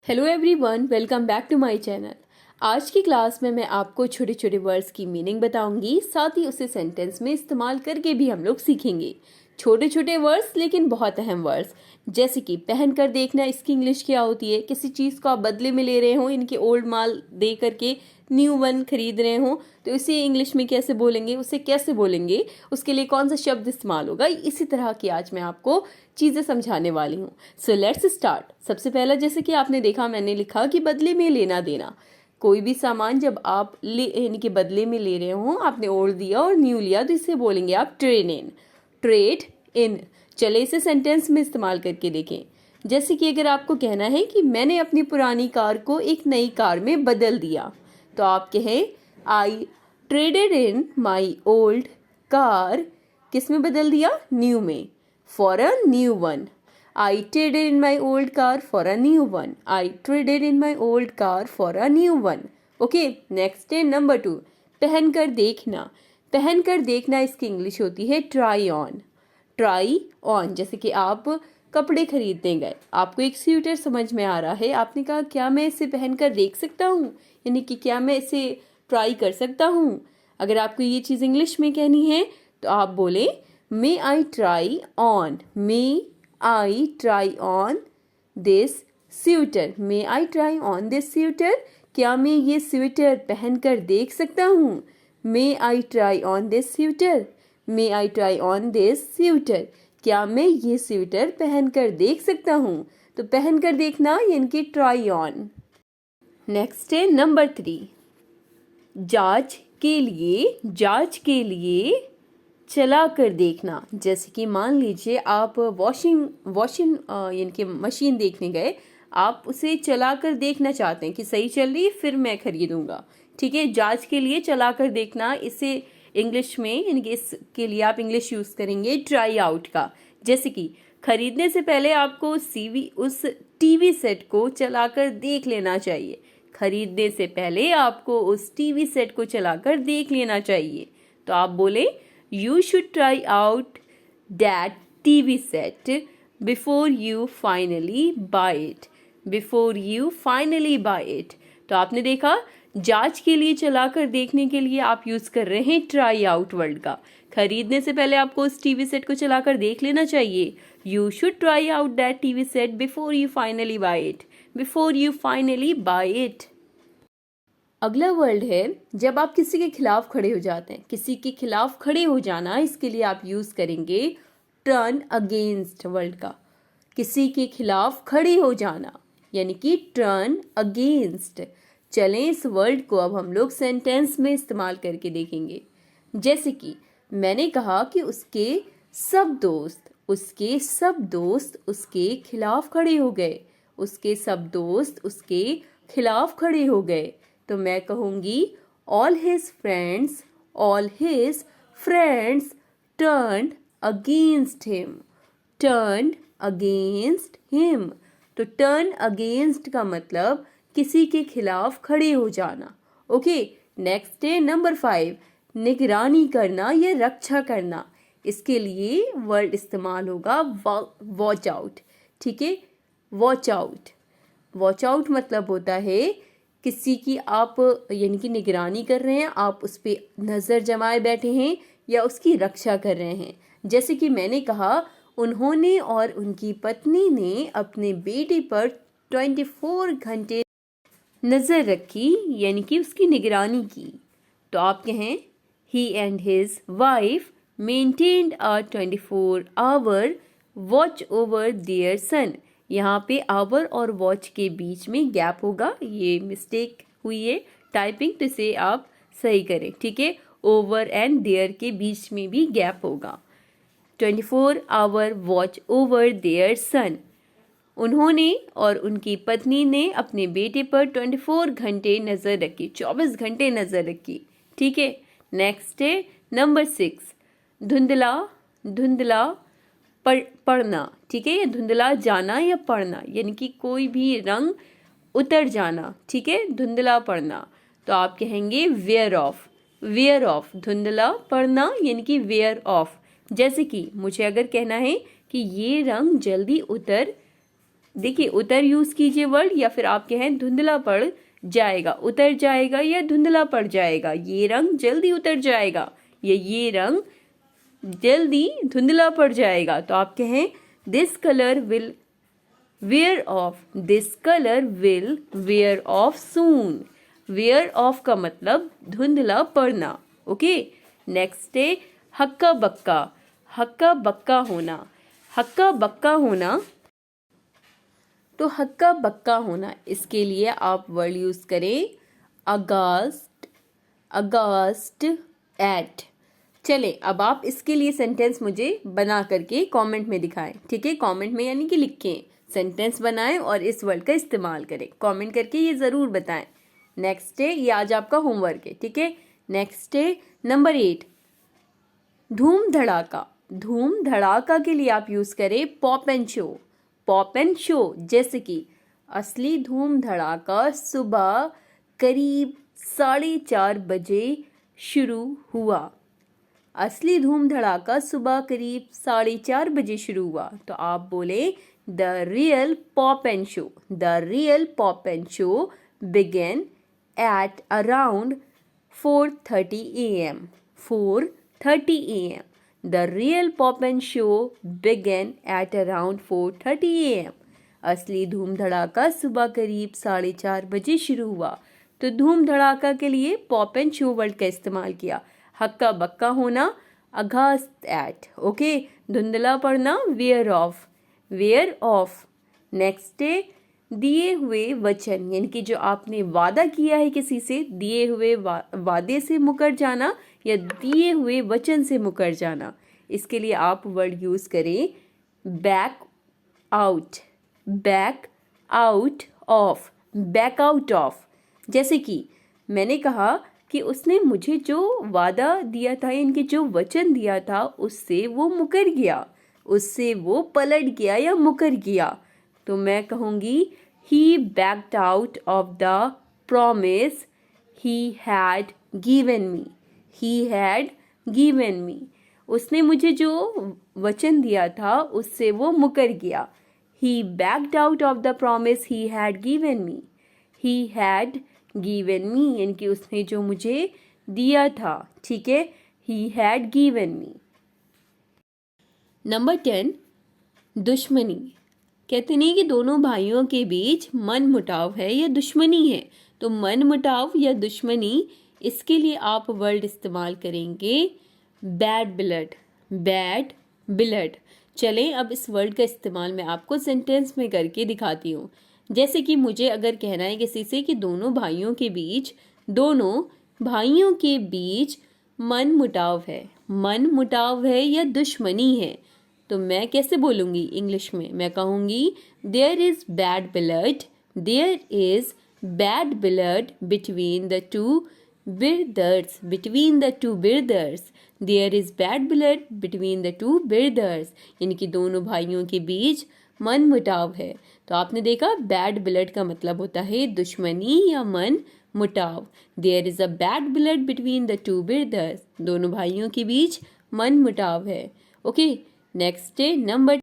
Hello everyone, welcome back to my channel. आज की class में मैं आपको छोटे छोटे वर्ड्स की मीनिंग बताऊंगी, साथ ही उसे सेंटेंस में इस्तेमाल करके भी हम लोग सीखेंगे। छोटे छोटे वर्ड्स लेकिन बहुत अहम वर्ड्स, जैसे कि पहन कर देखना, इसकी इंग्लिश क्या होती है। किसी चीज़ को आप बदले में ले रहे हो, इनके ओल्ड माल दे करके न्यू वन खरीद रहे हो, तो इसे इंग्लिश में कैसे बोलेंगे, उसे कैसे बोलेंगे, उसके लिए कौन सा शब्द इस्तेमाल होगा। इसी तरह की आज मैं आपको चीज़ें समझाने वाली हूँ। So let's start. सबसे पहला, जैसे कि आपने देखा, मैंने लिखा कि बदले में लेना देना। कोई भी सामान जब आप यानी कि बदले में ले रहे हो, आपने ओल्ड दिया और न्यू लिया, तो इसे बोलेंगे आप ट्रेड इन। Trade in. चले इसे सेंटेंस में इस्तेमाल करके देखें। जैसे कि अगर आपको कहना है कि मैंने अपनी पुरानी कार को एक नई कार में बदल दिया, तो आप कहें I traded in my old car. किस में बदल दिया? न्यू में। For a new one. I traded in my old car for a new one. I traded in my old car for a new one. Okay, next है number 2, पहन कर देखना। पहन कर देखना इसकी इंग्लिश होती है ट्राई ऑन। Try on. जैसे कि आप कपड़े खरीदने गए, आपको एक स्वेटर समझ में आ रहा है, आपने कहा क्या मैं इसे पहन कर देख सकता हूँ, यानी कि क्या मैं इसे ट्राई कर सकता हूँ। अगर आपको ये चीज़ इंग्लिश में कहनी है तो आप बोले may I try on, may I try on this sweater. May I try on this sweater? क्या मैं ये स्वेटर पहनकर देख सकता हूँ? May I try on this sweater? May I try on this sweater? क्या मैं ये स्वेटर पहनकर देख सकता हूँ? तो पहनकर देखना यानी कि ट्राई ऑन। नेक्स्ट है नंबर 3, जांच के लिए। जांच के लिए चला कर देखना। जैसे कि मान लीजिए आप वॉशिंग यानी कि मशीन देखने गए, आप उसे चला कर देखना चाहते हैं कि सही चल रही है, फिर मैं खरीदूंगा। ठीक है, जांच के लिए चला कर देखना, इसे इंग्लिश में यानी कि इसके लिए आप इंग्लिश यूज करेंगे ट्राई आउट का। जैसे कि खरीदने से पहले आपको उस टीवी सेट को चलाकर देख लेना चाहिए। खरीदने से पहले आपको उस टीवी सेट को चलाकर देख लेना चाहिए। तो आप बोले You should try out that TV set before you finally buy it. Before you finally buy it. तो आपने देखा, जांच के लिए चलाकर देखने के लिए आप यूज कर रहे हैं ट्राई आउट वर्ड का। खरीदने से पहले आपको उस टीवी सेट को चलाकर देख लेना चाहिए। You should try out that TV set before you finally buy it. Before you finally buy it. अगला वर्ड है जब आप किसी के खिलाफ खड़े हो जाते हैं। किसी के खिलाफ खड़े हो जाना, इसके लिए आप यूज करेंगे टर्न अगेंस्ट वर्ड का। किसी के खिलाफ खड़े हो जाना यानी कि टर्न अगेंस्ट। चलें इस वर्ड को अब हम लोग सेंटेंस में इस्तेमाल करके देखेंगे। जैसे कि मैंने कहा कि उसके सब दोस्त उसके खिलाफ खड़े हो गए। उसके सब दोस्त उसके खिलाफ खड़े हो गए। तो मैं कहूंगी all his friends turned against him. Turned against him. तो turn against का मतलब किसी के खिलाफ खड़े हो जाना। ओके, नेक्स्ट है नंबर 5, निगरानी करना या रक्षा करना। इसके लिए वर्ड इस्तेमाल होगा वॉच आउट। ठीक है, वॉच आउट। वॉच आउट मतलब होता है किसी की आप यानी कि निगरानी कर रहे हैं, आप उस पर नज़र जमाए बैठे हैं या उसकी रक्षा कर रहे हैं। जैसे कि मैंने कहा उन्होंने और उनकी पत्नी ने अपने बेटे पर 24 घंटे नज़र रखी यानी कि उसकी निगरानी की। तो आप कहें he and his wife maintained a 24-hour watch over there son. यहाँ पे आवर और वॉच के बीच में गैप होगा, ये मिस्टेक हुई है टाइपिंग, तो इसे आप सही करें। ठीक है, ओवर एंड देयर के बीच में भी गैप होगा। 24-hour वॉच ओवर देयर सन। उन्होंने और उनकी पत्नी ने अपने बेटे पर 24 घंटे नज़र रखी, 24 घंटे नज़र रखी। ठीक है, नेक्स्ट है नंबर 6, धुंधला पढ़ना। ठीक है, धुंधला जाना या पढ़ना यानी कि कोई भी रंग उतर जाना। ठीक है, धुंधला पढ़ना। तो आप कहेंगे वेयर ऑफ। धुंधला पढ़ना यानी कि वेयर ऑफ। जैसे कि मुझे अगर कहना है कि ये रंग जल्दी उतर देखिए उतर यूज कीजिए वर्ड, या फिर आप कहें धुंधला पड़ जाएगा, उतर जाएगा या धुंधला पड़ जाएगा। ये रंग जल्दी उतर जाएगा या ये रंग जल्दी धुंधला पड़ जाएगा। तो आप कहें this colour will wear off, this colour will wear off soon. Wear off का मतलब धुंधला पड़ना। ओके, नेक्स्ट है हक्का बक्का। हक्का बक्का होना, हक्का बक्का होना। तो हक्का बक्का होना, इसके लिए आप वर्ड यूज करें अगास्ट, अगास्ट एट। चले अब आप इसके लिए सेंटेंस मुझे बना करके कमेंट में दिखाएं। ठीक है, कमेंट में यानी कि लिखें, सेंटेंस बनाएं और इस वर्ड का इस्तेमाल करें। कमेंट करके ये ज़रूर बताएं। नेक्स्ट है, ये आज आपका होमवर्क है। ठीक है, नेक्स्ट है नंबर 8 धूम धड़ाका। धूम धड़ाका के लिए आप यूज करें pop and show. Pop and show, जैसे कि असली धूम धड़ाका सुबह करीब 4:30 बजे शुरू हुआ। असली धूम धड़ाका सुबह करीब 4:30 बजे शुरू हुआ। तो आप बोले the real pop and show, the real pop and show begin at around 4:30 AM। 4:30 AM। The real pop and show began at around 4:30 AM। असली धूम धड़ाका सुबह करीब 4:30 बजे शुरू हुआ। तो धूम धड़ाका के लिए पॉप एंड शो वर्ड का इस्तेमाल किया। हक्का बक्का होना अगास्ट एट। ओके, धुंधला पड़ना wear off, wear off. Next है दिए हुए वचन, यानी कि जो आपने वादा किया है किसी से, दिए हुए वादे से मुकर जाना या दिए हुए वचन से मुकर जाना। इसके लिए आप वर्ड यूज करें back out, back out of, back out of. जैसे कि मैंने कहा कि उसने मुझे जो वादा दिया था, इनके जो वचन दिया था, उससे वो मुकर गया, उससे वो पलट गया या मुकर गया। तो मैं कहूँगी he backed out of the promise he had given me. He had given me, उसने मुझे जो वचन दिया था उससे वो मुकर गया। He backed out of the promise he had given me. He had given me, यानी कि उसने जो मुझे दिया था। ठीक है, he had given me. Number 10 दुश्मनी। कहते नहीं कि दोनों भाइयों के बीच मन मुटाव है या दुश्मनी है। तो मन मुटाव या दुश्मनी, इसके लिए आप वर्ड इस्तेमाल करेंगे बैड ब्लड, बैड ब्लड। चलें अब इस वर्ड का इस्तेमाल मैं आपको सेंटेंस में करके दिखाती हूँ। जैसे कि मुझे अगर कहना है किसी से कि दोनों भाइयों के बीच मन मुटाव है, मन मुटाव है या दुश्मनी है, तो मैं कैसे बोलूँगी इंग्लिश में? मैं कहूँगी there is bad blood, there is bad blood between the two brothers, between the two brothers. There is bad blood between the two brothers, यानी कि दोनों भाइयों के बीच मन मुटाव है। तो आपने देखा बैड ब्लड का मतलब होता है दुश्मनी या मन मुटाव। There is a bad blood between the two brothers, दोनों भाइयों के बीच मन मुटाव है। ओके, नेक्स्ट है नंबर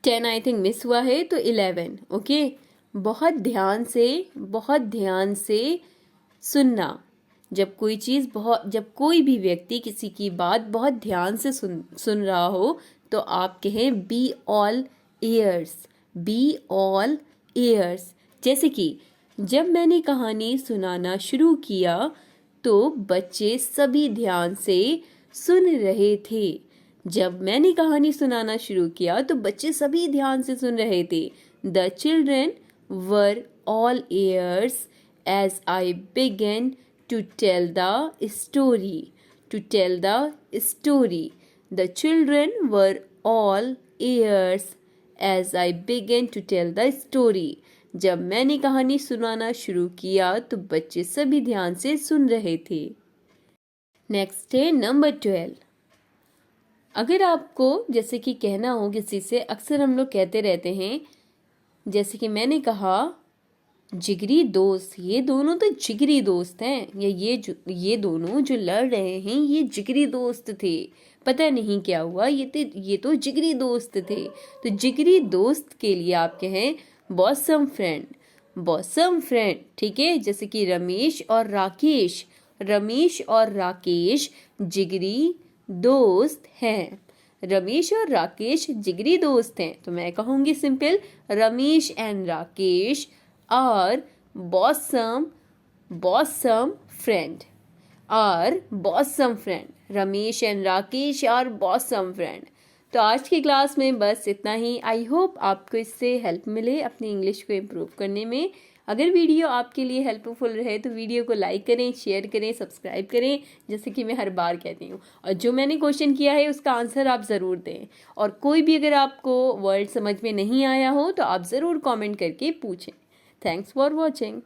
10 आई थिंक मिस हुआ है, तो 11। ओके, बहुत ध्यान से सुनना। जब कोई भी व्यक्ति किसी की बात बहुत ध्यान से सुन रहा हो तो आप कहें be all years, be all years. जैसे कि जब मैंने कहानी सुनाना शुरू किया तो बच्चे सभी ध्यान से सुन रहे थे। जब मैंने कहानी सुनाना शुरू किया तो बच्चे सभी ध्यान से सुन रहे थे। The children were all ears as I began to tell the story. To tell the story. The children were all ears as I began to tell the story. जब मैंने कहानी सुनाना शुरू किया तो बच्चे सभी ध्यान से सुन रहे थे। नेक्स्ट है नंबर 12। अगर आपको जैसे कि कहना हो किसी से, अक्सर हम लोग कहते रहते हैं, जैसे कि मैंने कहा जिगरी दोस्त, ये दोनों तो जिगरी दोस्त हैं, या ये दोनों जो लड़ रहे हैं ये जिगरी दोस्त थे, पता नहीं क्या हुआ, ये तो जिगरी दोस्त थे। तो जिगरी दोस्त के लिए आप कहें बॉसम फ्रेंड, बॉसम फ्रेंड, ठीक है। जैसे कि रमेश और राकेश, रमेश और राकेश जिगरी दोस्त हैं। रमेश और राकेश जिगरी दोस्त हैं, तो मैं कहूँगी simple, Ramesh and Rakesh are bosom, bosom friend, are bosom friend. Ramesh and Rakesh are bosom friend. तो आज की क्लास में बस इतना ही। आई होप आपको इससे हेल्प मिले अपनी इंग्लिश को इम्प्रूव करने में। अगर वीडियो आपके लिए हेल्पफुल रहे तो वीडियो को लाइक करें, शेयर करें, सब्सक्राइब करें, जैसे कि मैं हर बार कहती हूँ। और जो मैंने क्वेश्चन किया है उसका आंसर आप ज़रूर दें। और कोई भी अगर आपको वर्ड समझ में नहीं आया हो तो आप ज़रूर कमेंट करके पूछें। Thanks for watching.